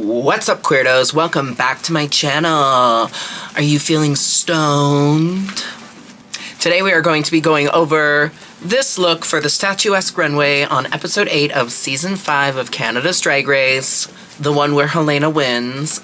What's up, queerdos? Welcome back to my channel. Are you feeling stoned? Today we are going to be going over this look for the Statuesque runway on episode 8 of season 5 of Canada's Drag Race, the one where Helena wins,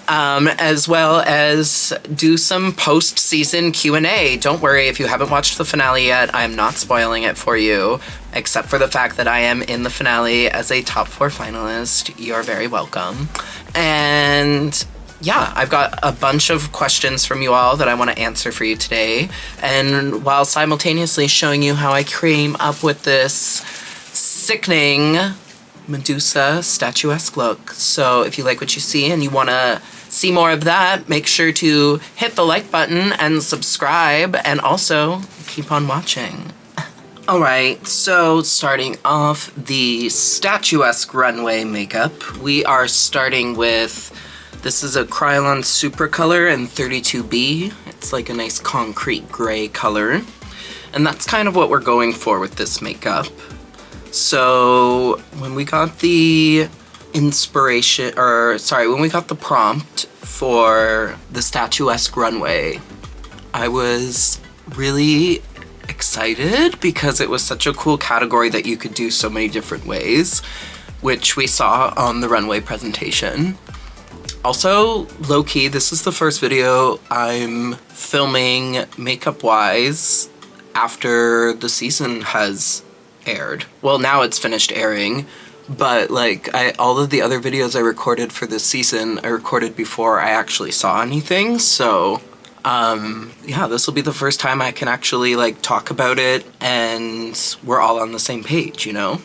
as well as do some post-season Q&A. Don't worry if you haven't watched the finale yet, I am not spoiling it for you, except for the fact that I am in the finale as a top 4 finalist. You're very welcome. And yeah, I've got a bunch of questions from you all that I want to answer for you today, and while simultaneously showing you how I came up with this sickening Medusa statuesque look. So if you like what you see and you want to see more of that, make sure to hit the like button and subscribe, and also keep on watching. Alright, so starting off the statuesque runway makeup, we are starting with, this is a Krylon Super Color in 32B. It's like a nice concrete gray color. And that's kind of what we're going for with this makeup. So when we got the when we got the prompt for the statuesque runway, I was really excited because it was such a cool category that you could do so many different ways, which we saw on the runway presentation. Also, low-key, this is the first video I'm filming makeup-wise after the season has aired. Well, now it's finished airing, but like all of the other videos I recorded for this season, I recorded before I actually saw anything, so yeah, this will be the first time I can actually like talk about it and we're all on the same page, you know?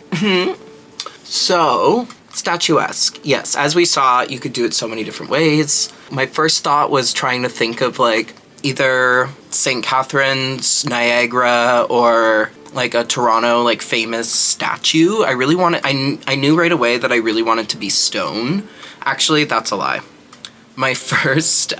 So, statuesque. Yes, as we saw, you could do it so many different ways. My first thought was trying to think of like either St. Catharines, Niagara, or like a Toronto like famous statue. I really wanted, I knew right away that I really wanted to be stone. Actually, that's a lie. My first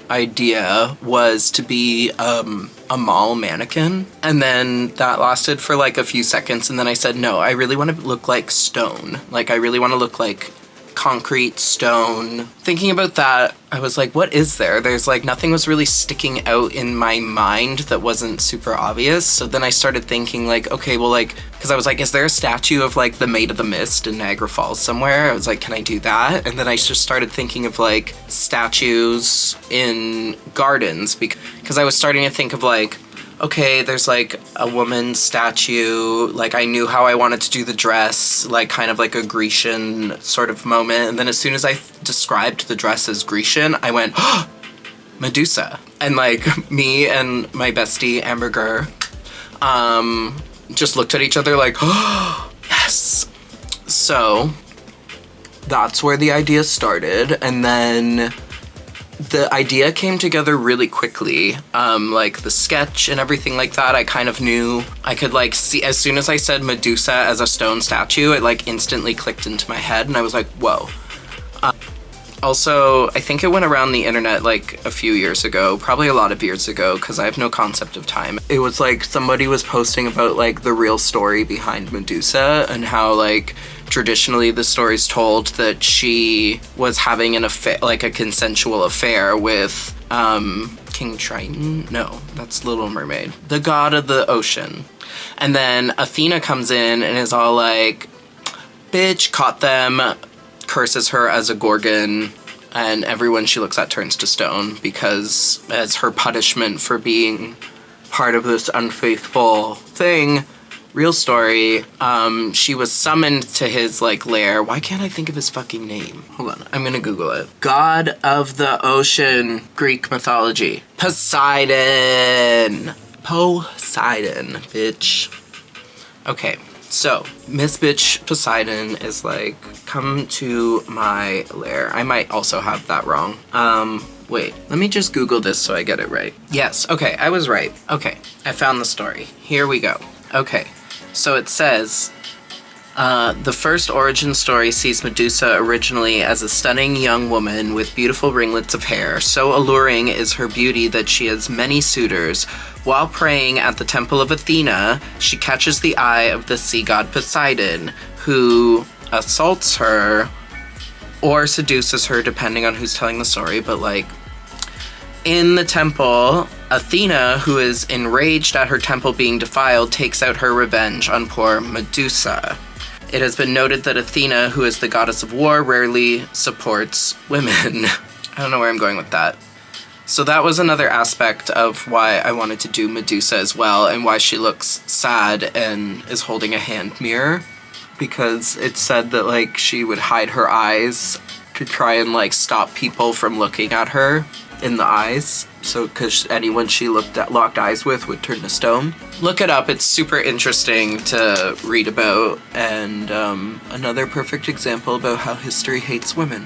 idea was to be a mall mannequin, and then that lasted for like a few seconds, and then I said no, I really want to look like stone. Like I really want to look like concrete stone. Thinking about that, I was like, what is there? There's like nothing was really sticking out in my mind that wasn't super obvious. So then I started thinking like, okay, well, like, because I was like, is there a statue of like the Maid of the Mist in Niagara Falls somewhere? I was like, can I do that? And then I just started thinking of like statues in gardens, because I was starting to think of like, okay, there's like a woman's statue, like I knew how I wanted to do the dress, like kind of like a Grecian sort of moment, and then as soon as I described the dress as Grecian, I went, oh, Medusa. And like me and my bestie, Amberger, just looked at each other like, oh, yes. So that's where the idea started, and then the idea came together really quickly. Like the sketch and everything like that, I kind of knew I could like see, as soon as I said Medusa as a stone statue, it like instantly clicked into my head and I was like, whoa. Also, I think it went around the internet like a few years ago, probably a lot of years ago, because I have no concept of time. It was like somebody was posting about like the real story behind Medusa and how like traditionally the story's told that she was having an affair, like a consensual affair with King Triton? No, that's Little Mermaid. The god of the ocean. And then Athena comes in and is all like, bitch, caught them, curses her as a gorgon, and everyone she looks at turns to stone, because as her punishment for being part of this unfaithful thing, real story, she was summoned to his like lair. Why can't I think of his fucking name? Hold on, I'm gonna Google it. God of the ocean, Greek mythology. Poseidon, bitch. Okay. So, Miss Bitch Poseidon is like, come to my lair. I might also have that wrong. Wait, let me just Google this so I get it right. Yes, okay, I was right. Okay, I found the story. Here we go. Okay, so it says, the first origin story sees Medusa originally as a stunning young woman with beautiful ringlets of hair. So alluring is her beauty that she has many suitors. While praying at the temple of Athena, she catches the eye of the sea god Poseidon, who assaults her or seduces her, depending on who's telling the story. But like, in the temple, Athena, who is enraged at her temple being defiled, takes out her revenge on poor Medusa. It has been noted that Athena, who is the goddess of war, rarely supports women. I don't know where I'm going with that. So that was another aspect of why I wanted to do Medusa as well, and why she looks sad and is holding a hand mirror. Because it said that, like, she would hide her eyes to try and, like, stop people from looking at her in the eyes. So, because anyone she locked eyes with would turn to stone. Look it up. It's super interesting to read about. And another perfect example about how history hates women.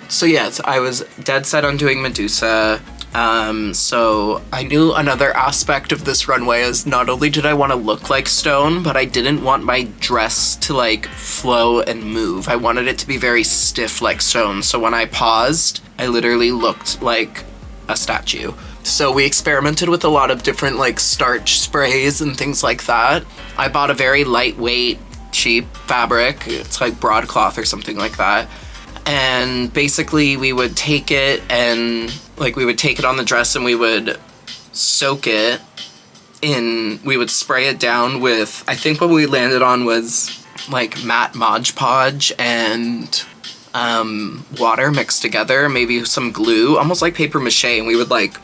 So yes, I was dead set on doing Medusa. So I knew another aspect of this runway is not only did I want to look like stone, but I didn't want my dress to like flow and move. I wanted it to be very stiff like stone. So when I paused, I literally looked like a statue. So we experimented with a lot of different like starch sprays and things like that. I bought a very lightweight, cheap fabric. It's like broadcloth or something like that. And basically we would take it and like we would take it on the dress and we would soak it in, we would spray it down with, I think what we landed on was like matte Mod Podge and water mixed together, maybe some glue, almost like paper mache, and we would like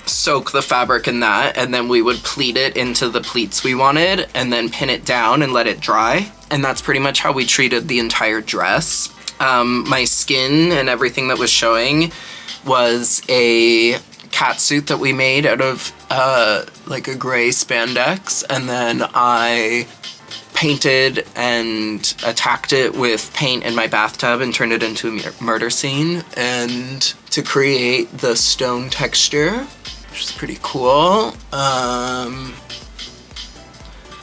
soak the fabric in that, and then we would pleat it into the pleats we wanted and then pin it down and let it dry. And that's pretty much how we treated the entire dress. My skin and everything that was showing was a catsuit that we made out of like a gray spandex, and then I painted and attacked it with paint in my bathtub and turned it into a murder scene, and to create the stone texture, which is pretty cool.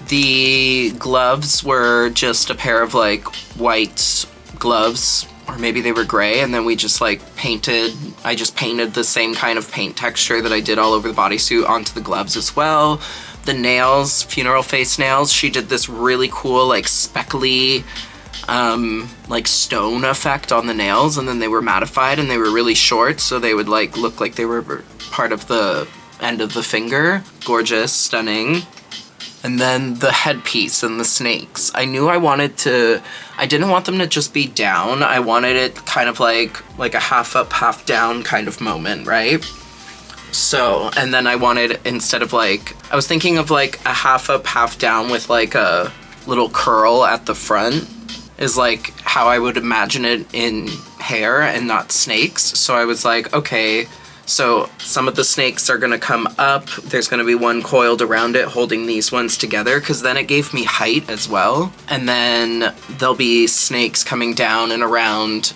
The gloves were just a pair of like white gloves, or maybe they were gray, and then we just like I just painted the same kind of paint texture that I did all over the bodysuit onto the gloves as well. The nails, funeral face nails, she did this really cool like speckly like stone effect on the nails, and then they were mattified and they were really short, so they would like look like they were part of the end of the finger. Gorgeous, stunning. And then the headpiece and the snakes. I knew I didn't want them to just be down. I wanted it kind of like a half up, half down kind of moment, right? So, and then I wanted, instead of like, I was thinking of like a half up, half down with like a little curl at the front is like how I would imagine it in hair and not snakes. So I was like, okay, so some of the snakes are gonna come up. There's gonna be one coiled around it holding these ones together, because then it gave me height as well. And then there'll be snakes coming down and around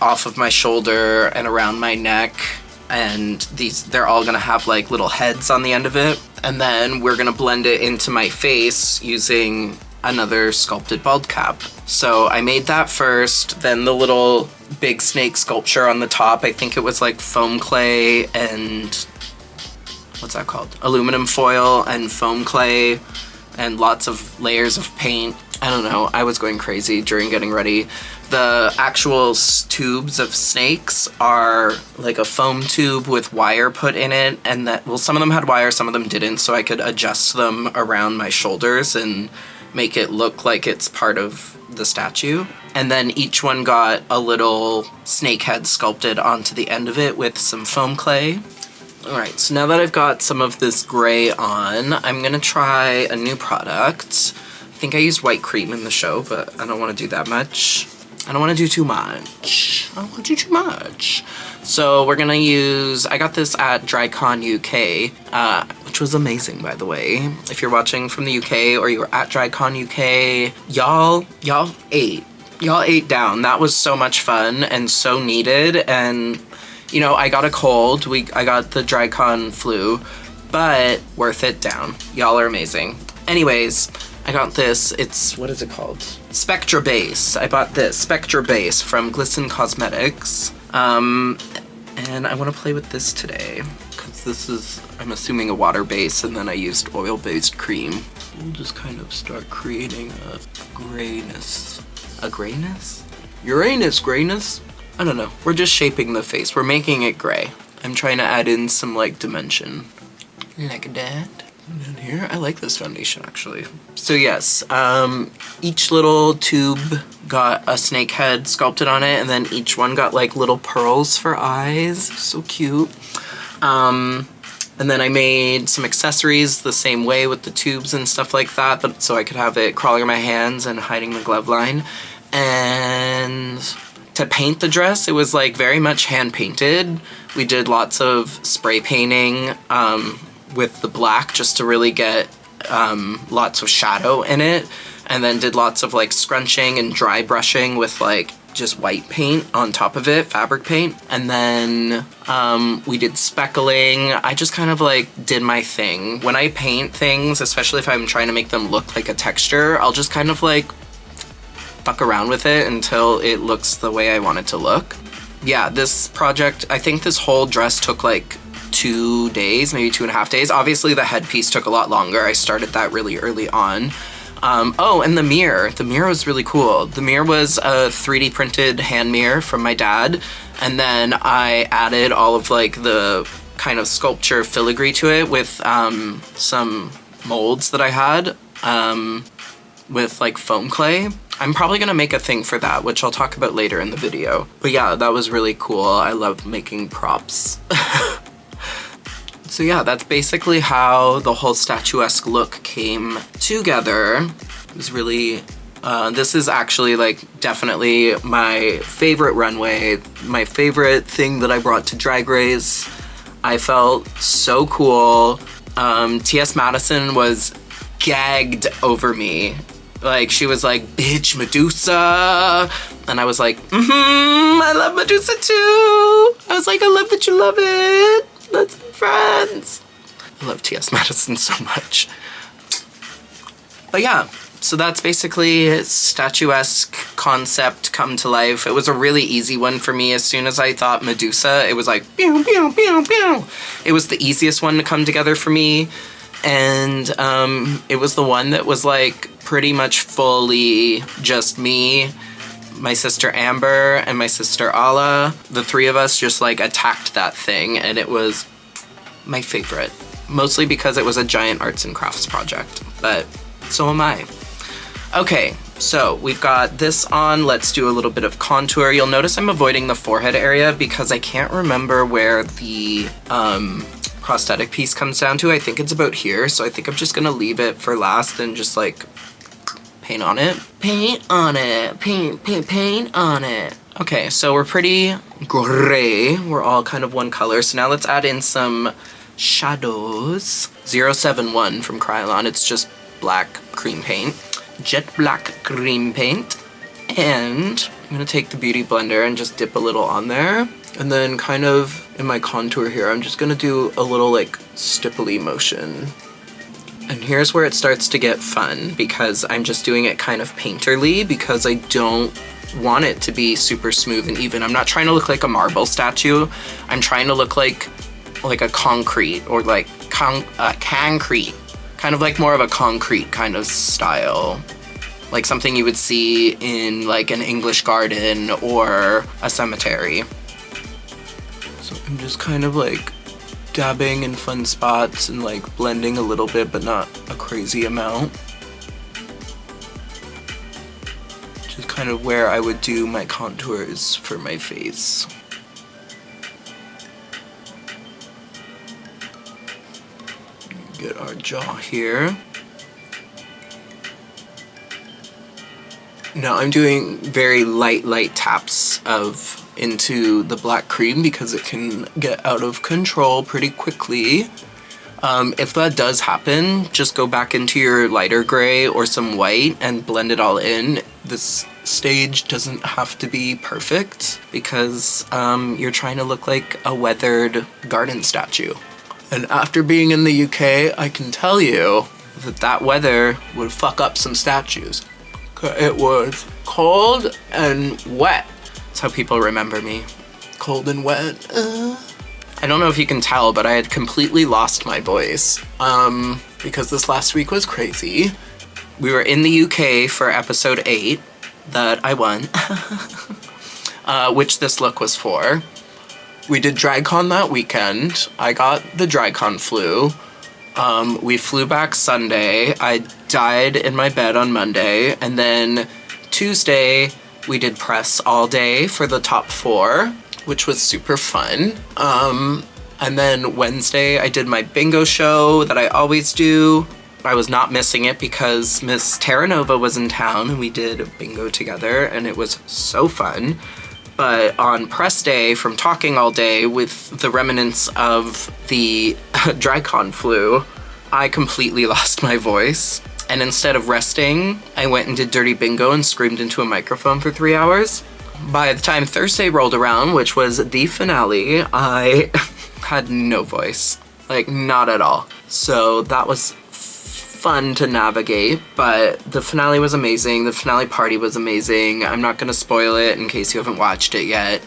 off of my shoulder and around my neck. And they're all gonna have like little heads on the end of it. And then we're gonna blend it into my face using another sculpted bald cap. So I made that first, then the little big snake sculpture on the top. I think it was like foam clay and what's that called? Aluminum foil and foam clay and lots of layers of paint. I don't know, I was going crazy during getting ready. The actual tubes of snakes are like a foam tube with wire put in it, and that, well, some of them had wire, some of them didn't, so I could adjust them around my shoulders and make it look like it's part of the statue. And then each one got a little snake head sculpted onto the end of it with some foam clay. Alright, so now that I've got some of this gray on, I'm gonna try a new product. I think I used white cream in the show, but I don't want to do that much. I don't want to do too much. I don't want to do too much. So we're gonna use, I got this at DryCon UK, which was amazing, by the way. If you're watching from the UK or you were at DryCon UK, y'all ate. Y'all ate down. That was so much fun and so needed. And, you know, I got a cold. I got the DryCon flu, but worth it down. Y'all are amazing. Anyways, I got this. It's, what is it called? Spectra Base. I bought this Spectra Base from Glisten Cosmetics. And I want to play with this today because this is, I'm assuming, a water base, and then I used oil-based cream. We'll just kind of start creating a grayness. A grayness? Uranus grayness? I don't know. We're just shaping the face. We're making it gray. I'm trying to add in some like dimension. Like that. And then here, I like this foundation actually. So yes, each little tube got a snake head sculpted on it, and then each one got like little pearls for eyes. So cute. And then I made some accessories the same way with the tubes and stuff like that, but so I could have it crawling on my hands and hiding the glove line. And to paint the dress, it was like very much hand painted. We did lots of spray painting with the black just to really get lots of shadow in it. And then did lots of like scrunching and dry brushing with like just white paint on top of it, fabric paint. And then we did speckling. I just kind of like did my thing. When I paint things, especially if I'm trying to make them look like a texture, I'll just kind of like fuck around with it until it looks the way I want it to look. Yeah, this project, I think this whole dress took like 2 days, maybe 2.5 days. Obviously the headpiece took a lot longer. I started that really early on. Oh, and the mirror. The mirror was really cool. The mirror was a 3D printed hand mirror from my dad, and then I added all of like the kind of sculpture filigree to it with some molds that I had with like foam clay. I'm probably gonna make a thing for that, which I'll talk about later in the video. But yeah, that was really cool. I love making props. So yeah, that's basically how the whole statuesque look came together. It was really, this is actually like definitely my favorite runway, my favorite thing that I brought to Drag Race. I felt so cool. T.S. Madison was gagged over me. Like, she was like, bitch, Medusa. And I was like, I love Medusa too. I was like, I love that you love it. Let's be friends. I love T.S. Madison so much. But yeah, so that's basically statuesque concept come to life. It was a really easy one for me. As soon as I thought Medusa, it was like, pew, pew, pew, pew. It was the easiest one to come together for me. And it was the one that was like pretty much fully just me, my sister Amber, and my sister Ala. The three of us just like attacked that thing, and it was my favorite. Mostly because it was a giant arts and crafts project, but so am I. Okay, so we've got this on. Let's do a little bit of contour. You'll notice I'm avoiding the forehead area because I can't remember where the prosthetic piece comes down to. I think it's about here, so I think I'm just gonna leave it for last and just like paint on it. Paint on it. Paint on it. Okay, so we're pretty gray. We're all kind of one color. So now let's add in some shadows. 071 from Krylon. It's just black cream paint. Jet black cream paint. And I'm gonna take the Beauty Blender and just dip a little on there. And then kind of in my contour here, I'm just gonna do a little like stipply motion. And here's where it starts to get fun because I'm just doing it kind of painterly because I don't want it to be super smooth and even. I'm not trying to look like a marble statue. I'm trying to look like a concrete or like concrete. Kind of like more of a concrete kind of style. Like something you would see in like an English garden or a cemetery. So I'm just kind of like dabbing in fun spots and like blending a little bit, but not a crazy amount. Just kind of where I would do my contours for my face. Get our jaw here. Now I'm doing very light taps into the black cream because it can get out of control pretty quickly. If that does happen, just go back into your lighter gray or some white and blend it all in. This stage doesn't have to be perfect because you're trying to look like a weathered garden statue. And after being in the UK, I can tell you that weather would fuck up some statues. It was cold and wet. That's how people remember me. Cold and wet. I don't know if you can tell, but I had completely lost my voice because this last week was crazy. We were in the UK for episode 8, that I won, which this look was for. We did DragCon that weekend. I got the DragCon flu. We flew back Sunday. I died in my bed on Monday. And then Tuesday, we did press all day for the top 4, which was super fun. And then Wednesday, I did my bingo show that I always do. I was not missing it because Miss Terranova was in town and we did bingo together and it was so fun. But on press day, from talking all day with the remnants of the DragCon flu, I completely lost my voice. And instead of resting, I went and did dirty bingo and screamed into a microphone for 3 hours. By the time Thursday rolled around, which was the finale, I had no voice. Like, not at all. So that was fun to navigate, but the finale was amazing. The finale party was amazing. I'm not gonna spoil it in case you haven't watched it yet,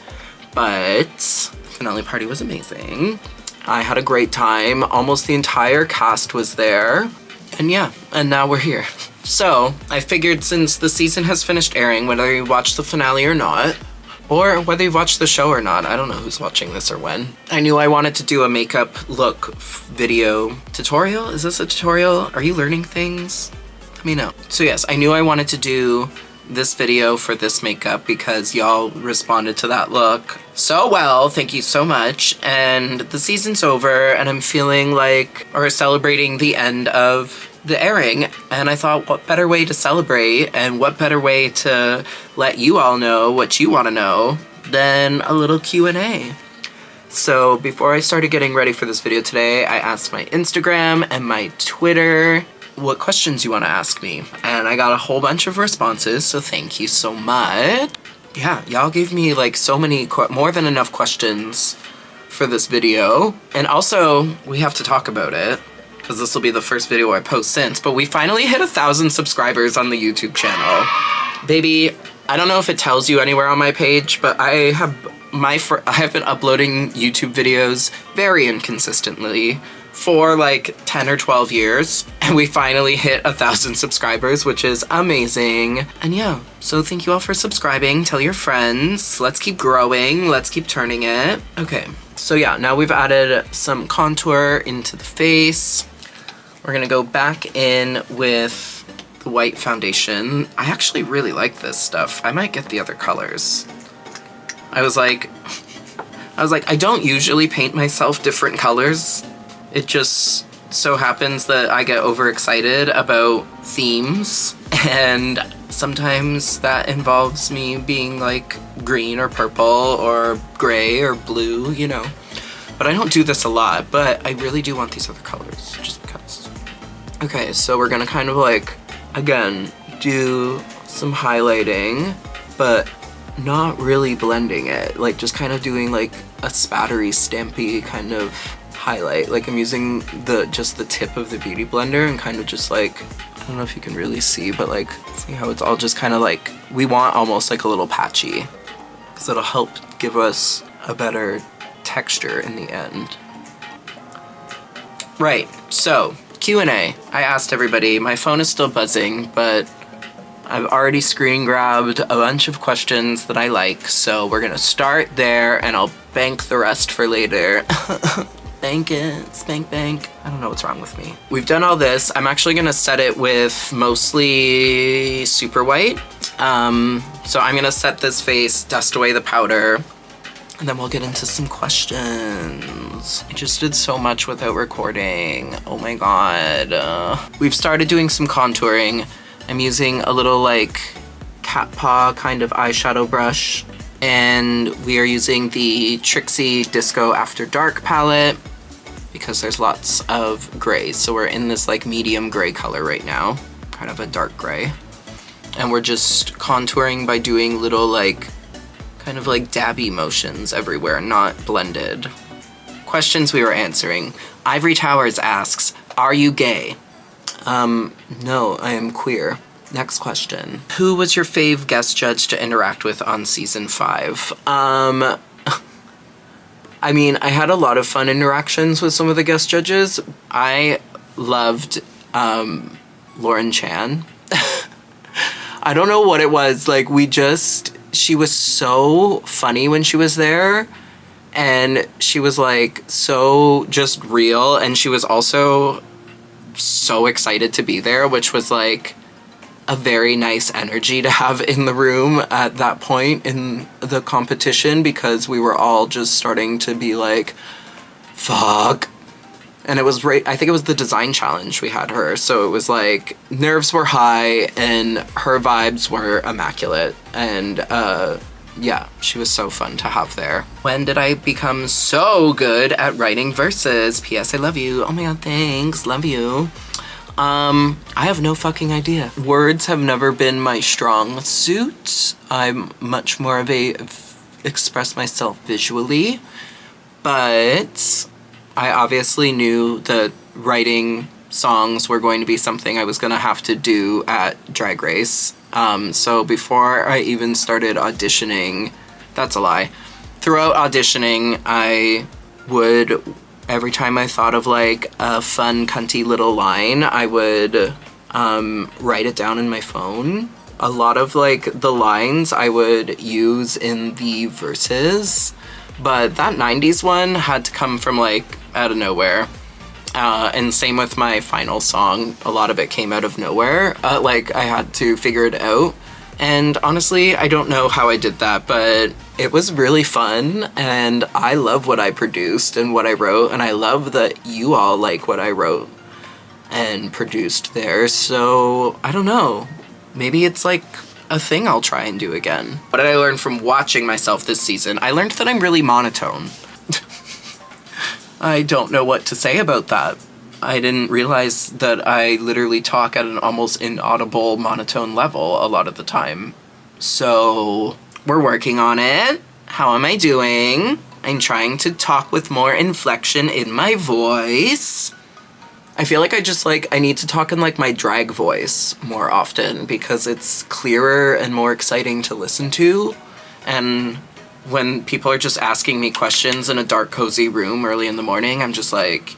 but the finale party was amazing. I had a great time. Almost the entire cast was there. And yeah, and now we're here. So I figured since the season has finished airing, whether you watch the finale or not, or whether you've watched the show or not, I don't know who's watching this or when. I knew I wanted to do a makeup look video tutorial. Is this a tutorial? Are you learning things? Let me know. So yes, I knew I wanted to do this video for this makeup because y'all responded to that look so well. Thank you so much. And the season's over and I'm feeling like, or celebrating the end of the airing, and I thought, what better way to celebrate and what better way to let you all know what you want to know than a little Q&A. So before I started getting ready for this video today, I asked my Instagram and my Twitter what questions you want to ask me, and I got a whole bunch of responses, so thank you so much. Yeah, y'all gave me like so many, more than enough questions for this video, and also we have to talk about it because this will be the first video I post since, but we finally hit 1,000 subscribers on the YouTube channel. Baby, I don't know if it tells you anywhere on my page, but I have been uploading YouTube videos very inconsistently for like 10 or 12 years, and we finally hit 1,000 subscribers, which is amazing. And yeah, so thank you all for subscribing. Tell your friends. Let's keep growing. Let's keep turning it. Okay, so yeah, now we've added some contour into the face. We're gonna go back in with the white foundation. I actually really like this stuff. I might get the other colors. I was like, I don't usually paint myself different colors. It just so happens that I get overexcited about themes, and sometimes that involves me being like green or purple or gray or blue, you know. But I don't do this a lot, but I really do want these other colors, just because. Okay, so we're gonna kind of like, again, do some highlighting, but not really blending it. Like just kind of doing like a spattery, stampy kind of highlight. Like I'm using just the tip of the Beauty Blender and kind of just like, I don't know if you can really see, but like, see how it's all just kind of like, we want almost like a little patchy, because it'll help give us a better texture in the end. Right, so Q&A. I asked everybody. My phone is still buzzing, but I've already screen grabbed a bunch of questions that I like, so we're gonna start there and I'll bank the rest for later. Bank it, spank bank. I don't know what's wrong with me. We've done all this. I'm actually gonna set it with mostly super white. So I'm gonna set this face, dust away the powder, and then we'll get into some questions. I just did so much without recording. Oh my god. We've started doing some contouring. I'm using a little like cat paw kind of eyeshadow brush, and we are using the Trixie Disco After Dark palette because there's lots of grays. So we're in this like medium gray color right now, kind of a dark gray. And we're just contouring by doing little like, kind of like dabby motions everywhere, not blended. Questions we were answering. Ivory Towers asks, are you gay? No, I am queer. Next question. Who was your fave guest judge to interact with on season 5? I mean, I had a lot of fun interactions with some of the guest judges. I loved Lauren Chan. I don't know what it was. Like, she was so funny when she was there. And she was, like, so just real. And she was also so excited to be there, which was, like, a very nice energy to have in the room at that point in the competition, because we were all just starting to be like, fuck. And it was right, I think it was the design challenge we had her, so it was like nerves were high and her vibes were immaculate. And yeah, she was so fun to have there. When did I become so good at writing verses? P.S. I love you. Oh my god, thanks. Love you. I have no fucking idea. Words have never been my strong suit. I'm much more of a express myself visually, but I obviously knew that writing songs were going to be something I was going to have to do at Drag Race. So before I even started auditioning, that's a lie. Throughout auditioning, I would, every time I thought of like a fun, cunty little line, I would write it down in my phone. A lot of like the lines I would use in the verses, but that 90s one had to come from like out of nowhere. And same with my final song, a lot of it came out of nowhere. Like I had to figure it out. And honestly, I don't know how I did that, but it was really fun, and I love what I produced and what I wrote, and I love that you all like what I wrote and produced there. So I don't know, maybe it's like a thing I'll try and do again. What did I learn from watching myself this season? I learned that I'm really monotone. I don't know what to say about that. I didn't realize that I literally talk at an almost inaudible monotone level a lot of the time. So we're working on it. How am I doing? I'm trying to talk with more inflection in my voice. I feel like I need to talk in like my drag voice more often, because it's clearer and more exciting to listen to. And when people are just asking me questions in a dark, cozy room early in the morning, I'm just like,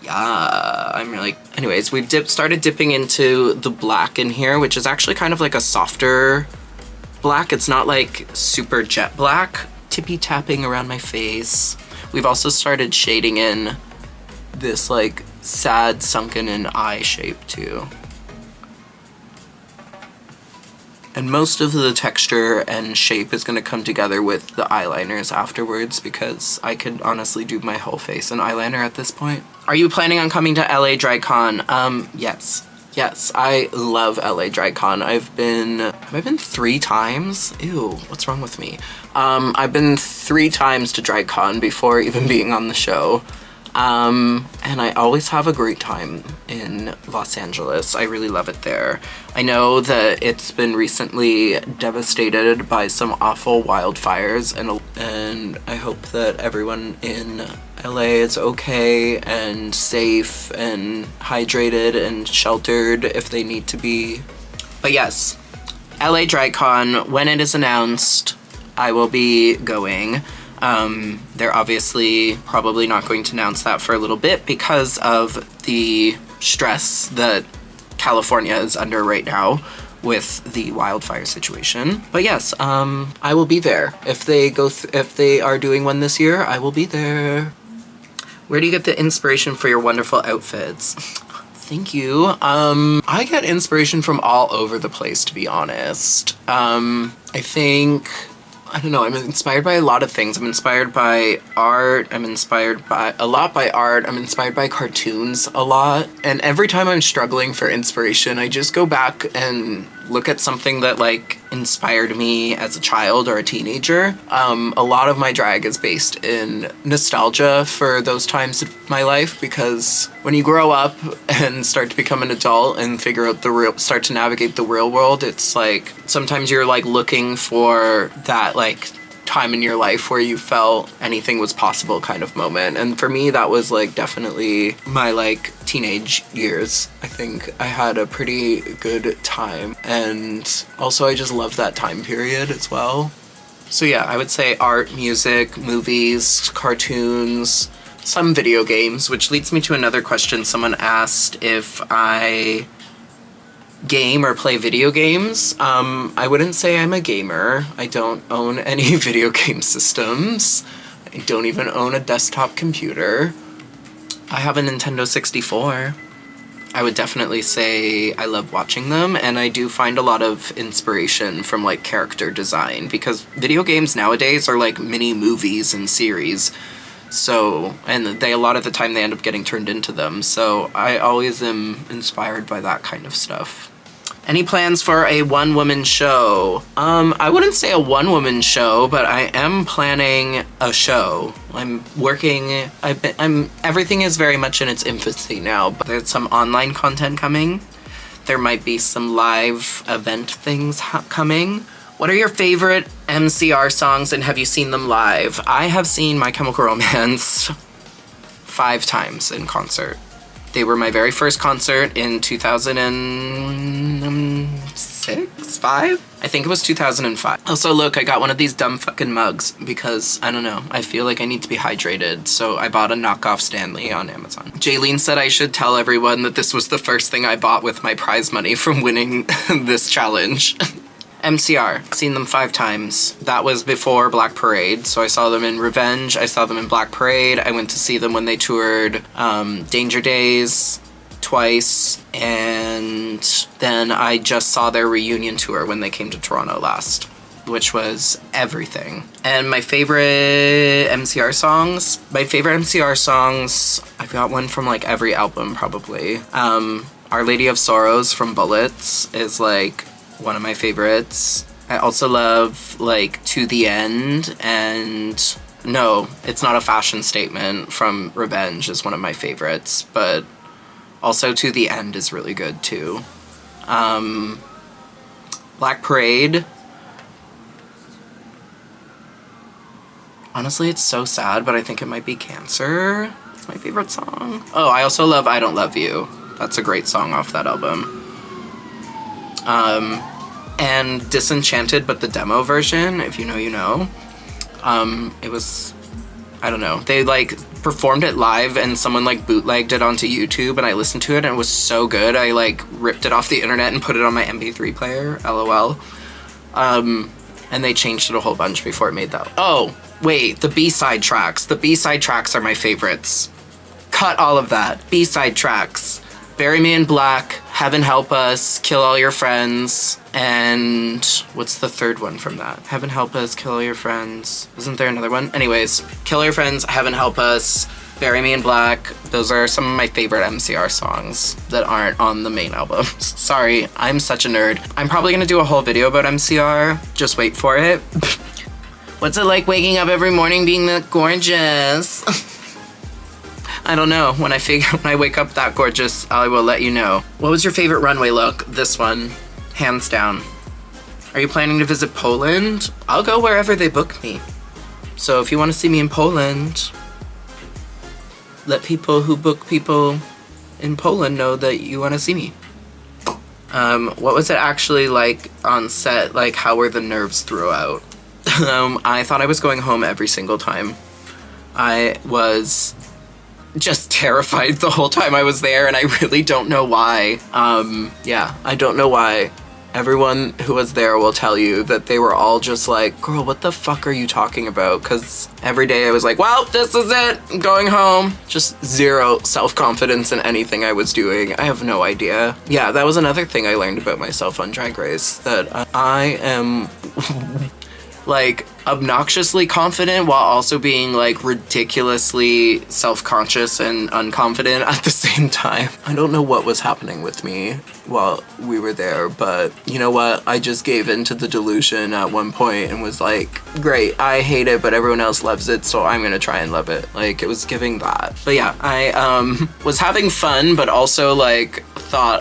yeah, I'm really... Anyways, we've started dipping into the black in here, which is actually kind of like a softer black. It's not like super jet black. Tippy tapping around my face. We've also started shading in this like sad sunken in eye shape too. And most of the texture and shape is going to come together with the eyeliners afterwards, because I could honestly do my whole face in eyeliner at this point. Are you planning on coming to LA DragCon? Yes. Yes, I love LA DragCon. Have I been 3 times? Ew, what's wrong with me? I've been 3 times to DragCon before even being on the show. And I always have a great time in Los Angeles. I really love it there. I know that it's been recently devastated by some awful wildfires, and I hope that everyone in LA is okay and safe and hydrated and sheltered if they need to be. But yes, LA DragCon, when it is announced, I will be going. They're obviously probably not going to announce that for a little bit because of the stress that California is under right now with the wildfire situation. But yes, I will be there. If they are doing one this year, I will be there. Where do you get the inspiration for your wonderful outfits? Thank you. I get inspiration from all over the place, to be honest. I don't know, I'm inspired by a lot of things. I'm inspired by art, I'm inspired by art, I'm inspired by cartoons a lot. And every time I'm struggling for inspiration, I just go back and look at something that like inspired me as a child or a teenager. A lot of my drag is based in nostalgia for those times of my life, because when you grow up and start to become an adult and figure out start to navigate the real world, it's like sometimes you're like looking for that like time in your life where you felt anything was possible kind of moment. And for me, that was like definitely my like teenage years. I think I had a pretty good time, and also I just love that time period as well. So yeah, I would say art, music, movies, cartoons, some video games, which leads me to another question. Someone asked if I game or play video games. I wouldn't say I'm a gamer. I don't own any video game systems. I don't even own a desktop computer. I have a Nintendo 64. I would definitely say I love watching them, and I do find a lot of inspiration from like character design, because video games nowadays are like mini movies and series. So, and a lot of the time they end up getting turned into them. So I always am inspired by that kind of stuff. Any plans for a one-woman show? I wouldn't say a one-woman show, but I am planning a show. Everything is very much in its infancy now, but there's some online content coming. There might be some live event things coming. What are your favorite MCR songs, and have you seen them live? I have seen My Chemical Romance 5 times in concert. They were my very first concert in 2006? 5? I think it was 2005. Also, look, I got one of these dumb fucking mugs because, I don't know, I feel like I need to be hydrated, so I bought a knockoff Stanley on Amazon. Jaylene said I should tell everyone that this was the first thing I bought with my prize money from winning this challenge. MCR, seen them 5 times. That was before Black Parade, so I saw them in Revenge, I saw them in Black Parade, I went to see them when they toured Danger Days twice, and then I just saw their reunion tour when they came to Toronto last, which was everything. And my favorite MCR songs? I've got one from like every album probably. Our Lady of Sorrows from Bullets is like one of my favorites. I also love like To the End, and no, it's not a fashion statement from Revenge is one of my favorites, but also To the End is really good too. Black Parade. Honestly, it's so sad, but I think it might be Cancer. It's my favorite song. Oh, I also love I Don't Love You. That's a great song off that album. And Disenchanted, but the demo version, if you know, you know. It was, I don't know, they like performed it live and someone like bootlegged it onto YouTube, and I listened to it and it was so good. I like ripped it off the internet and put it on my MP3 player, LOL. And they changed it a whole bunch before it made that. Oh, wait, the B-side tracks. The B-side tracks are my favorites. Cut all of that. B-side tracks. Bury Me in Black, Heaven Help Us, Kill All Your Friends, and what's the third one from that? Heaven Help Us, Kill All Your Friends. Isn't there another one? Anyways, Kill All Your Friends, Heaven Help Us, Bury Me in Black. Those are some of my favorite MCR songs that aren't on the main albums. Sorry, I'm such a nerd. I'm probably gonna do a whole video about MCR. Just wait for it. What's it like waking up every morning being that gorgeous? I don't know. When I wake up that gorgeous, I will let you know. What was your favorite runway look? This one, hands down. Are you planning to visit Poland? I'll go wherever they book me. So if you want to see me in Poland, let people who book people in Poland know that you want to see me. What was it actually like on set? Like, how were the nerves throughout? I thought I was going home every single time. I was just terrified the whole time I was there, and I really don't know why. Yeah, I don't know why. Everyone who was there will tell you that they were all just like, girl, what the fuck are you talking about? Because every day I was like, well, this is it, I'm going home. Just zero self-confidence in anything I was doing. I have no idea. Yeah, that was another thing I learned about myself on Drag Race, that I am like obnoxiously confident while also being like ridiculously self-conscious and unconfident at the same time. I don't know what was happening with me while we were there, but you know what? I just gave in to the delusion at one point and was like, great, I hate it, but everyone else loves it, so I'm gonna try and love it. Like, it was giving that. But yeah, I was having fun, but also like thought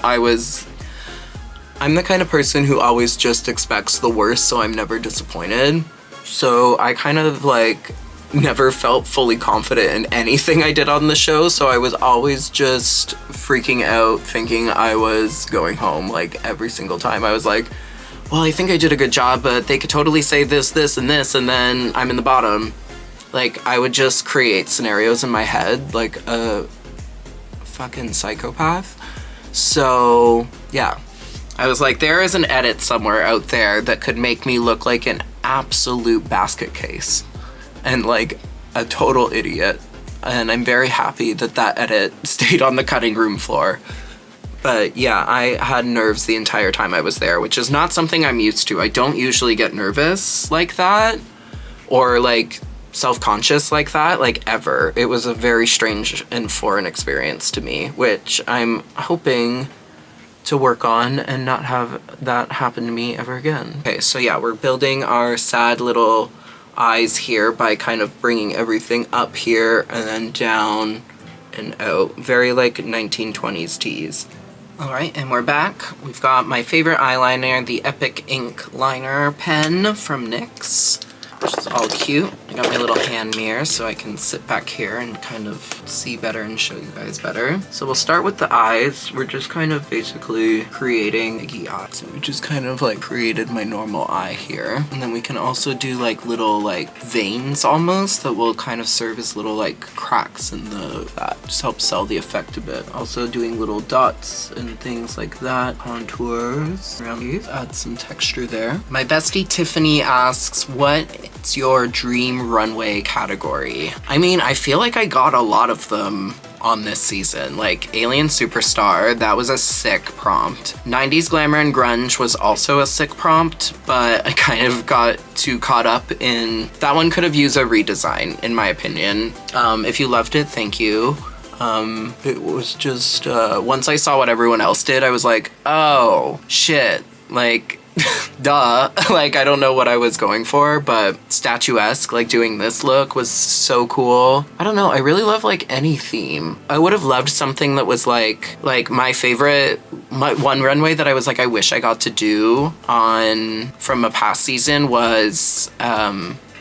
I'm the kind of person who always just expects the worst, so I'm never disappointed. So I kind of like never felt fully confident in anything I did on the show, so I was always just freaking out thinking I was going home like every single time. I was like, well, I think I did a good job, but they could totally say this, this, and this, and then I'm in the bottom. Like, I would just create scenarios in my head like a fucking psychopath. So yeah. I was like, there is an edit somewhere out there that could make me look like an absolute basket case and like a total idiot. And I'm very happy that that edit stayed on the cutting room floor. But yeah, I had nerves the entire time I was there, which is not something I'm used to. I don't usually get nervous like that or like self-conscious like that, like ever. It was a very strange and foreign experience to me, which I'm hoping to work on and not have that happen to me ever again. Okay, so yeah, we're building our sad little eyes here by kind of bringing everything up here and then down and out. Very like 1920s tease. All right, and we're back. We've got my favorite eyeliner, the Epic Ink Liner pen from NYX, which is all cute. I got my little hand mirror so I can sit back here and kind of see better and show you guys better. So we'll start with the eyes. We're just kind of basically creating a eye. So we just kind of like created my normal eye here. And then we can also do like little like veins almost that will kind of serve as little like cracks in that just helps sell the effect a bit. Also doing little dots and things like that. Contours around these. Add some texture there. My bestie Tiffany asks, what's your dream runway category? I mean, I feel like I got a lot of them on this season. Like Alien Superstar, that was a sick prompt. 90s Glamour and Grunge was also a sick prompt, but I kind of got too caught up in, that one could have used a redesign in my opinion. If you loved it, thank you. It was just, once I saw what everyone else did, I was like, oh shit, like, duh. Like, I don't know what I was going for, but Statuesque, like doing this look was so cool. I don't know, I really love like any theme. I would have loved something that was like my favorite, my one runway that I was like, I wish I got to do on from a past season was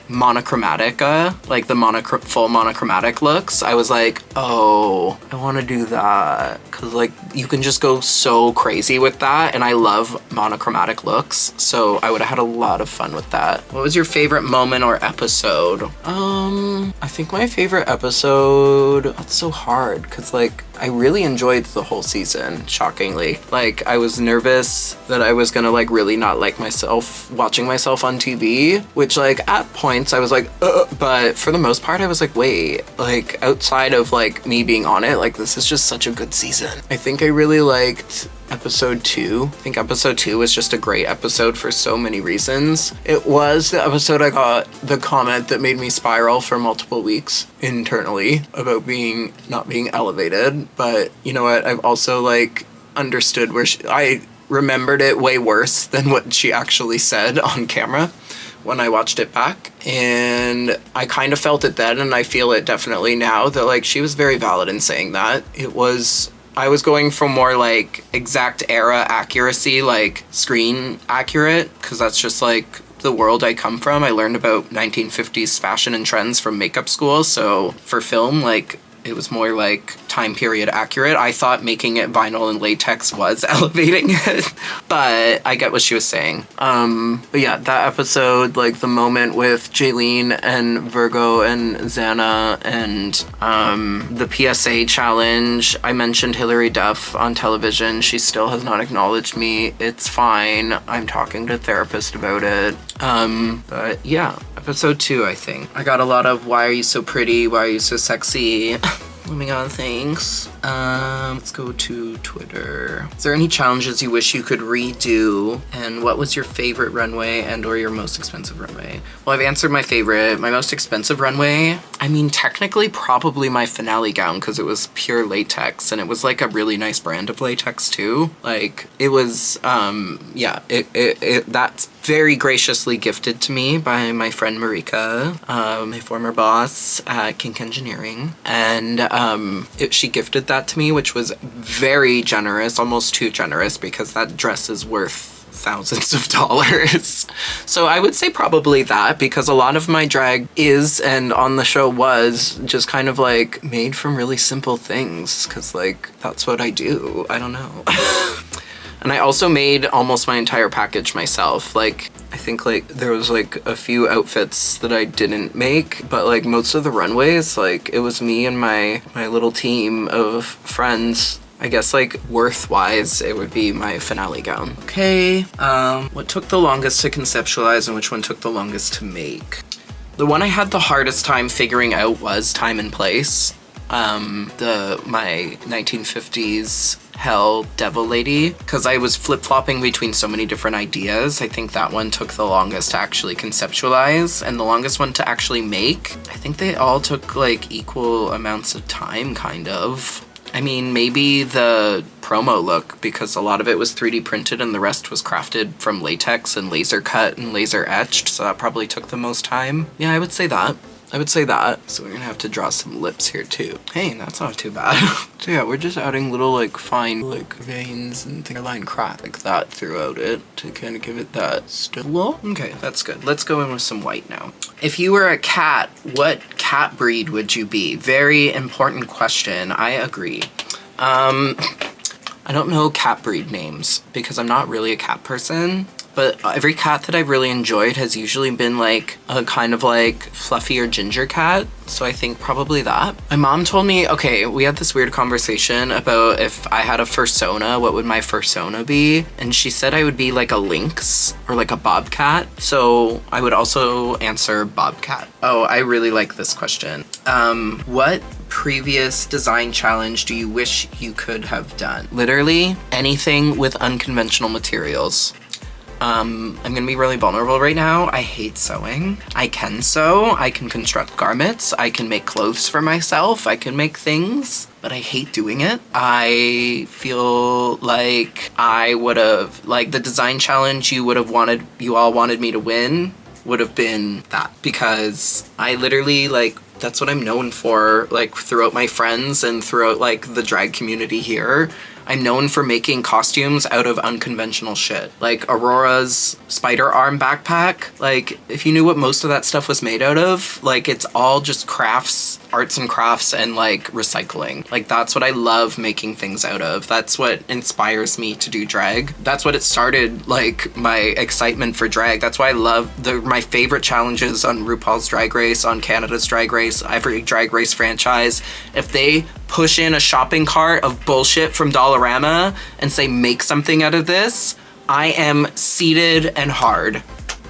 monochromatica, like the full monochromatic looks. I was like, oh, I want to do that because like you can just go so crazy with that, and I love monochromatic looks, so I would have had a lot of fun with that. What was your favorite moment or episode? I think my favorite episode, that's so hard because like I really enjoyed the whole season, shockingly. Like I was nervous that I was gonna like really not like myself watching myself on TV, which like at points I was like, but for the most part I was like, wait, like outside of like me being on it, like this is just such a good season. I think I really liked episode 2. I think episode 2 was just a great episode for so many reasons. It was the episode I got the comment that made me spiral for multiple weeks internally about not being elevated, but you know what, I've also like understood where I remembered it way worse than what she actually said on camera when I watched it back, and I kind of felt it then and I feel it definitely now that like she was very valid in saying that. I was going for more like exact era accuracy, like screen accurate, because that's just like the world I come from. I learned about 1950s fashion and trends from makeup school, so for film, like it was more like time period accurate. I thought making it vinyl and latex was elevating it, but I get what she was saying. But yeah, that episode, like the moment with Jaylene and Virgo and Xana and the PSA challenge. I mentioned Hilary Duff on television. She still has not acknowledged me. It's fine. I'm talking to a therapist about it. But yeah, episode 2, I think. I got a lot of why are you so pretty? Why are you so sexy? Moving on, thanks. Let's go to Twitter. Is there any challenges you wish you could redo? And what was your favorite runway and or your most expensive runway? Well, I've answered my favorite. My most expensive runway, I mean, technically probably my finale gown because it was pure latex and it was like a really nice brand of latex too. Like it was, yeah, that's very graciously gifted to me by my friend Marika, my former boss at Kink Engineering. And she gifted that to me, which was very generous, almost too generous, because that dress is worth thousands of dollars. So I would say probably that, because a lot of my drag is, and on the show was, just kind of like made from really simple things, because like that's what I do. I don't know. And I also made almost my entire package myself. Like, I think like there was like a few outfits that I didn't make, but like most of the runways, like it was me and my little team of friends I guess like worth-wise, it would be my finale gown. Okay, what took the longest to conceptualize and which one took the longest to make? The one I had the hardest time figuring out was Time and Place. My 1950s Hell Devil Lady, because I was flip-flopping between so many different ideas. I think that one took the longest to actually conceptualize, and the longest one to actually make. I think they all took like equal amounts of time, kind of. I mean, maybe the promo look, because a lot of it was 3D printed and the rest was crafted from latex and laser cut and laser etched, so that probably took the most time. Yeah, I would say that. So we're gonna have to draw some lips here too. Hey, that's not too bad. So yeah, we're just adding little like fine like veins and hairline crack like that throughout it to kind of give it that still. Okay, that's good. Let's go in with some white now. If you were a cat, what cat breed would you be? Very important question. I agree. I don't know cat breed names because I'm not really a cat person. But every cat that I've really enjoyed has usually been like a kind of like fluffy or ginger cat. So I think probably that. My mom told me, okay, we had this weird conversation about if I had a fursona, what would my fursona be? And she said I would be like a lynx or like a bobcat. So I would also answer bobcat. Oh, I really like this question. What previous design challenge do you wish you could have done? Literally anything with unconventional materials. I'm gonna be really vulnerable right now. I hate sewing. I can sew, I can construct garments, I can make clothes for myself, I can make things, but I hate doing it. I feel like I would have, like the design challenge you all wanted me to win would have been that, because I literally like, that's what I'm known for, like throughout my friends and throughout like the drag community here. I'm known for making costumes out of unconventional shit. Like Aurora's spider arm backpack. Like, if you knew what most of that stuff was made out of, like it's all just crafts, arts and crafts, and like recycling. Like that's what I love making things out of. That's what inspires me to do drag. That's what it started, like my excitement for drag. That's why I love my favorite challenges on RuPaul's Drag Race, on Canada's Drag Race, every Drag Race franchise. If they push in a shopping cart of bullshit from Dollarama and say, make something out of this, I am seated and hard,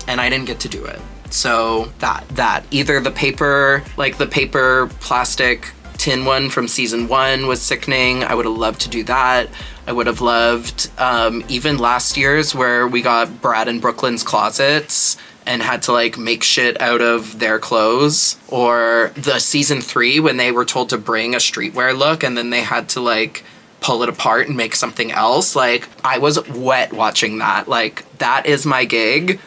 and I didn't get to do it. So that either the paper, like the paper plastic tin one from season 1 was sickening. I would have loved to do that. I would have loved even last year's where we got Brad and Brooklyn's closets and had to like make shit out of their clothes, or the season 3 when they were told to bring a streetwear look and then they had to like pull it apart and make something else. Like I was wet watching that. Like that is my gig.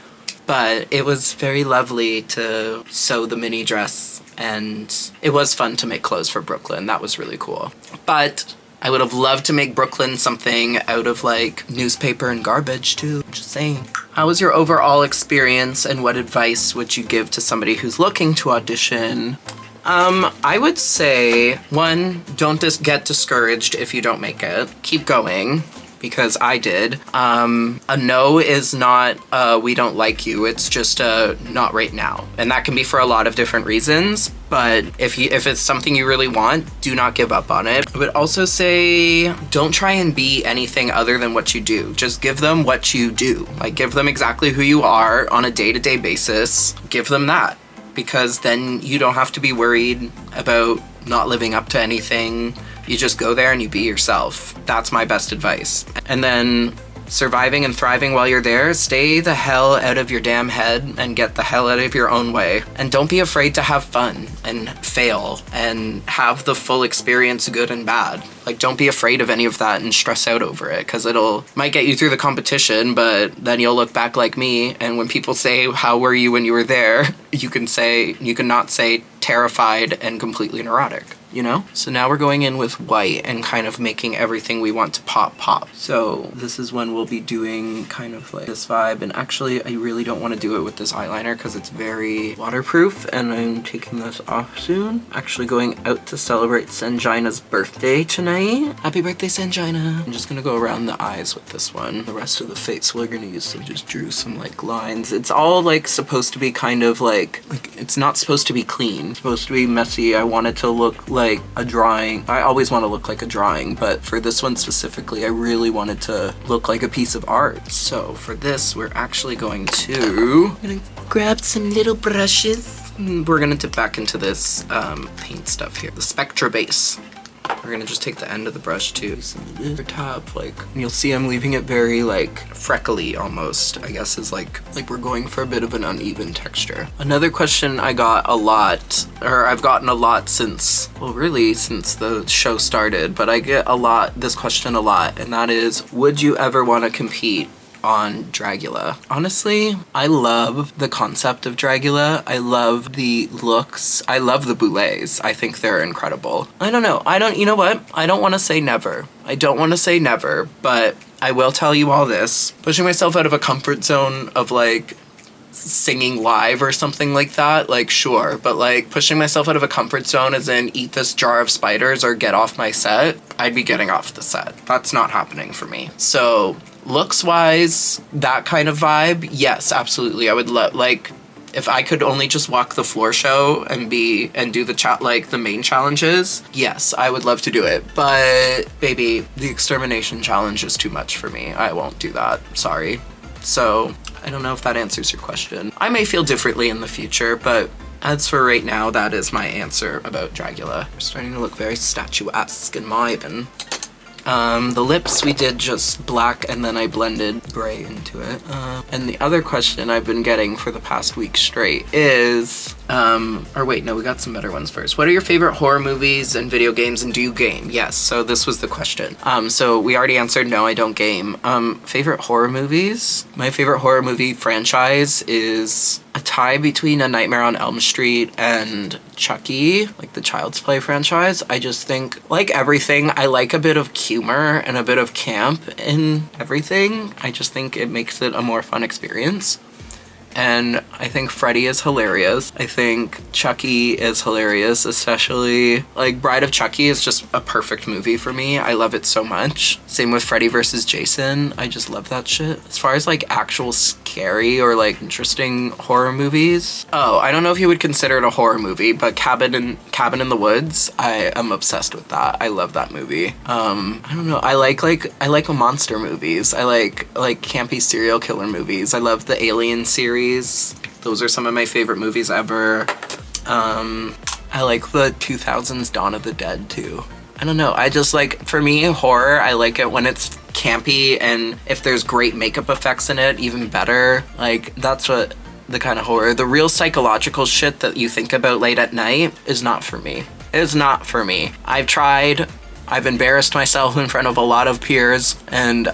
But it was very lovely to sew the mini dress, and it was fun to make clothes for Brooklyn. That was really cool. But I would have loved to make Brooklyn something out of like newspaper and garbage too. Just saying. How was your overall experience, and what advice would you give to somebody who's looking to audition? I would say, 1, don't get discouraged if you don't make it. Keep going, because I did. A no is not we don't like you, it's just not right now. And that can be for a lot of different reasons, but if it's something you really want, do not give up on it. I would also say, don't try and be anything other than what you do. Just give them what you do. Like give them exactly who you are on a day-to-day basis. Give them that, because then you don't have to be worried about not living up to anything. You just go there and you be yourself. That's my best advice. And then surviving and thriving while you're there, stay the hell out of your damn head and get the hell out of your own way. And don't be afraid to have fun and fail and have the full experience, good and bad. Like don't be afraid of any of that and stress out over it, because might get you through the competition, but then you'll look back like me, and when people say, how were you when you were there? You can not say terrified and completely neurotic. You know? So now we're going in with white and kind of making everything we want to pop. So this is when we'll be doing kind of like this vibe, and actually I really don't want to do it with this eyeliner because it's very waterproof, and I'm taking this off soon. Actually going out to celebrate Sanjina's birthday tonight. Happy birthday, Sanjina! I'm just gonna go around the eyes with this one. The rest of the face we're gonna use, so we just drew some like lines. It's all like supposed to be kind of like it's not supposed to be clean. It's supposed to be messy. I want it to look like like a drawing. I always want to look like a drawing, but for this one specifically, I really wanted to look like a piece of art. So for this, we're actually going to grab some little brushes. We're gonna dip back into this paint stuff here, the Spectra base. We're gonna just take the end of the brush too, the top, like, and you'll see I'm leaving it very like freckly almost, I guess is like we're going for a bit of an uneven texture. Another question I got a lot, or I've gotten a lot since, well really since the show started, but I get this question a lot, and that is, would you ever want to compete on Dragula? Honestly, I love the concept of Dragula. I love the looks. I love the boulets. I think they're incredible. I don't know. You know what? I don't want to say never. I don't want to say never, but I will tell you all this. Pushing myself out of a comfort zone of like singing live or something like that, like sure, but like pushing myself out of a comfort zone as in eat this jar of spiders or get off my set, I'd be getting off the set. That's not happening for me. So looks wise, that kind of vibe, yes, absolutely. I would like, if I could only just walk the floor show and do the main challenges, yes, I would love to do it. But baby, the extermination challenge is too much for me. I won't do that. Sorry. So I don't know if that answers your question. I may feel differently in the future, but as for right now, that is my answer about Dragula. We're starting to look very statuesque in my opinion. The lips we did just black and then I blended gray into it. And the other question I've been getting for the past week straight is, or wait, no, we got some better ones first. What are your favorite horror movies and video games, and do you game? Yes, so this was the question. So we already answered no, I don't game. Favorite horror movies? My favorite horror movie franchise is a tie between A Nightmare on Elm Street and Chucky, like the Child's Play franchise. I just think, like everything, I like a bit of humor and a bit of camp in everything. I just think it makes it a more fun experience. And I think Freddy is hilarious. I think Chucky is hilarious, especially like Bride of Chucky is just a perfect movie for me. I love it so much. Same with Freddy versus Jason. I just love that shit. As far as like actual scary or like interesting horror movies. Oh, I don't know if you would consider it a horror movie, but Cabin in the Woods, I am obsessed with that. I love that movie. I don't know. I like monster movies. I like campy serial killer movies. I love the Alien series. Those are some of my favorite movies ever. I like the 2000s Dawn of the Dead too. I don't know, I just like, for me, horror, I like it when it's campy and if there's great makeup effects in it, even better. Like, that's what the kind of horror, the real psychological shit that you think about late at night is not for me. It is not for me. I've tried, I've embarrassed myself in front of a lot of peers, and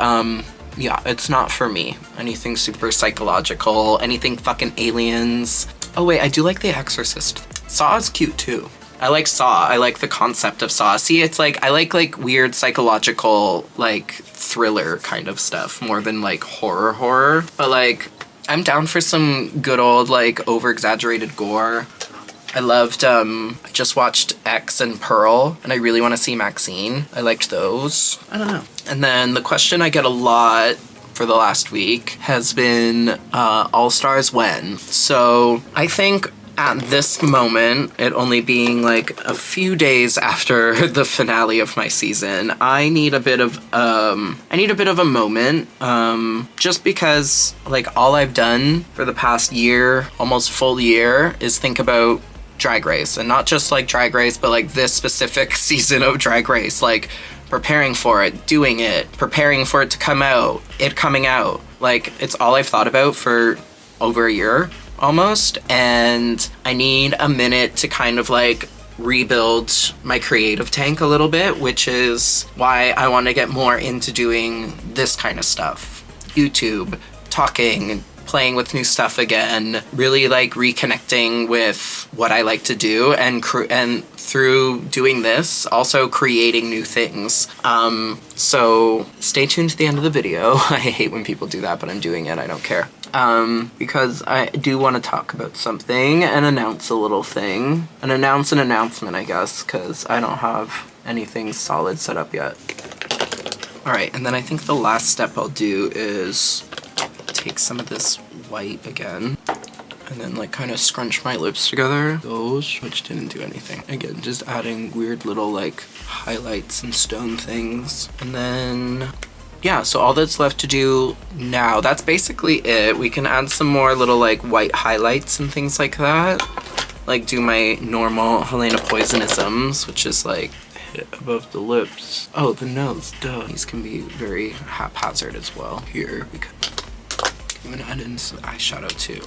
yeah, it's not for me. Anything super psychological, anything fucking aliens. Oh wait, I do like The Exorcist. Saw is cute too. I like Saw. I like the concept of Saw. See, it's like, I like weird psychological, like thriller kind of stuff more than like horror. But like, I'm down for some good old like over-exaggerated gore. I loved, I just watched X and Pearl, and I really want to see Maxine. I liked those. I don't know. And then the question I get a lot for the last week has been All Stars when? So I think at this moment, it only being like a few days after the finale of my season, I need a bit of a moment, just because like all I've done for the past year, almost full year, is think about Drag Race, and not just like Drag Race, but like this specific season of Drag Race, like preparing for it, doing it, preparing for it to come out, it coming out. Like, it's all I've thought about for over a year almost, and I need a minute to kind of like rebuild my creative tank a little bit, which is why I want to get more into doing this kind of stuff. YouTube, talking, playing with new stuff again, really like reconnecting with what I like to do, and through doing this, also creating new things. So stay tuned to the end of the video. I hate when people do that, but I'm doing it, I don't care. Because I do want to talk about something and announce a little thing. Announce an announcement, I guess, because I don't have anything solid set up yet. Alright, and then I think the last step I'll do is take some of this white again and then like kind of scrunch my lips together. Those, which didn't do anything. Again, just adding weird little like highlights and stone things. And then, yeah, so all that's left to do now, that's basically it. We can add some more little like white highlights and things like that. Like do my normal Helena Poisonisms, which is like hit above the lips. Oh, the nose, duh. These can be very haphazard as well here, because I'm gonna add in some eyeshadow too.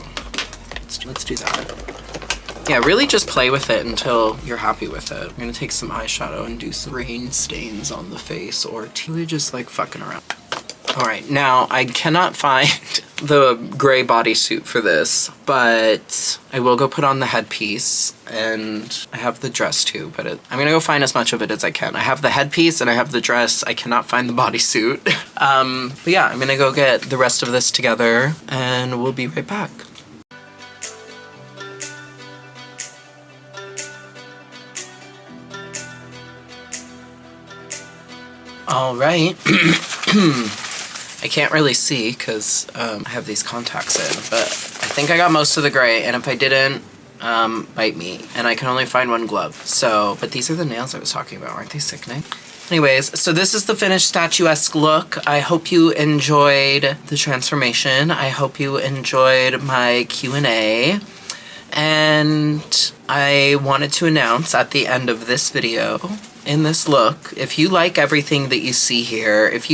Let's do that. Yeah, really just play with it until you're happy with it. I'm gonna take some eyeshadow and do some rain stains on the face, or really just like fucking around. All right, now I cannot find the gray bodysuit for this, but I will go put on the headpiece, and I have the dress too, but I'm gonna go find as much of it as I can. I have the headpiece and I have the dress. I cannot find the bodysuit. But yeah, I'm gonna go get the rest of this together and we'll be right back. All right. I can't really see because I have these contacts in, but I think I got most of the gray, and if I didn't, bite me. And I can only find one glove. So, but these are the nails I was talking about. Aren't they sickening? Anyways, so this is the finished statuesque look. I hope you enjoyed the transformation. I hope you enjoyed my Q&A. And I wanted to announce at the end of this video, in this look, if you like everything that you see here, if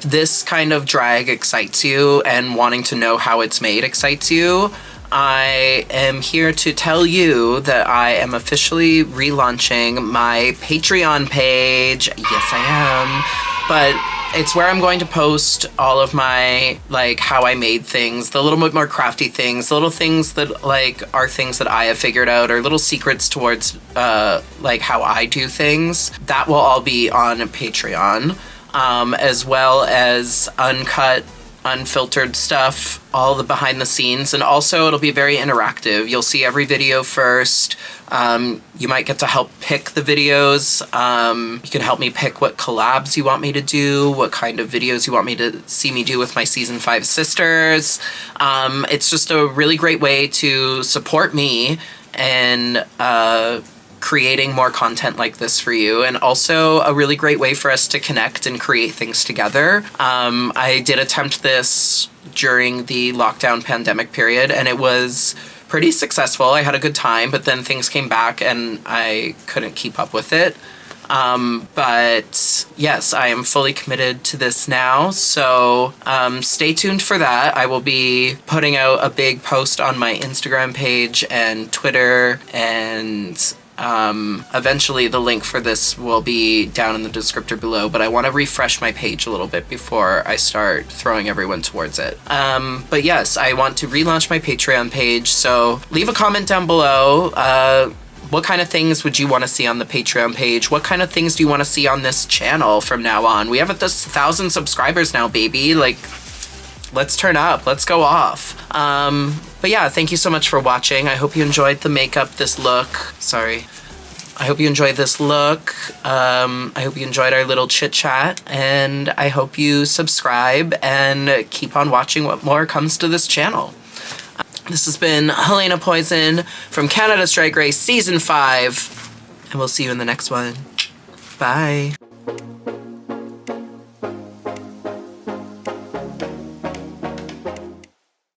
this kind of drag excites you and wanting to know how it's made excites you, I am here to tell you that I am officially relaunching my Patreon page. Yes, I am. But it's where I'm going to post all of my, like, how I made things, the little bit more crafty things, the little things that, like, are things that I have figured out, or little secrets towards, like, how I do things. That will all be on Patreon, as well as uncut, unfiltered stuff, all the behind the scenes, and also it'll be very interactive. You'll see every video first. You might get to help pick the videos. You can help me pick what collabs you want me to do, what kind of videos you want me to see me do with my season 5 sisters. It's just a really great way to support me and creating more content like this for you, and also a really great way for us to connect and create things together. I did attempt this during the lockdown pandemic period, and it was pretty successful. I had a good time, but then things came back and I couldn't keep up with it. But yes, I am fully committed to this now, so stay tuned for that. I will be putting out a big post on my Instagram page and Twitter, and eventually the link for this will be down in the descriptor below, but I want to refresh my page a little bit before I start throwing everyone towards it. But yes, I want to relaunch my Patreon page, so leave a comment down below. What kind of things would you want to see on the Patreon page? What kind of things do you want to see on this channel from now on? We have 1,000 subscribers now, baby. Like, let's turn up. Let's go off. But yeah, thank you so much for watching. I hope you enjoyed the makeup, this look. Sorry. I hope you enjoyed this look. I hope you enjoyed our little chit chat, and I hope you subscribe and keep on watching what more comes to this channel. This has been Helena Poison from Canada's Drag Race Season 5, and we'll see you in the next one. Bye.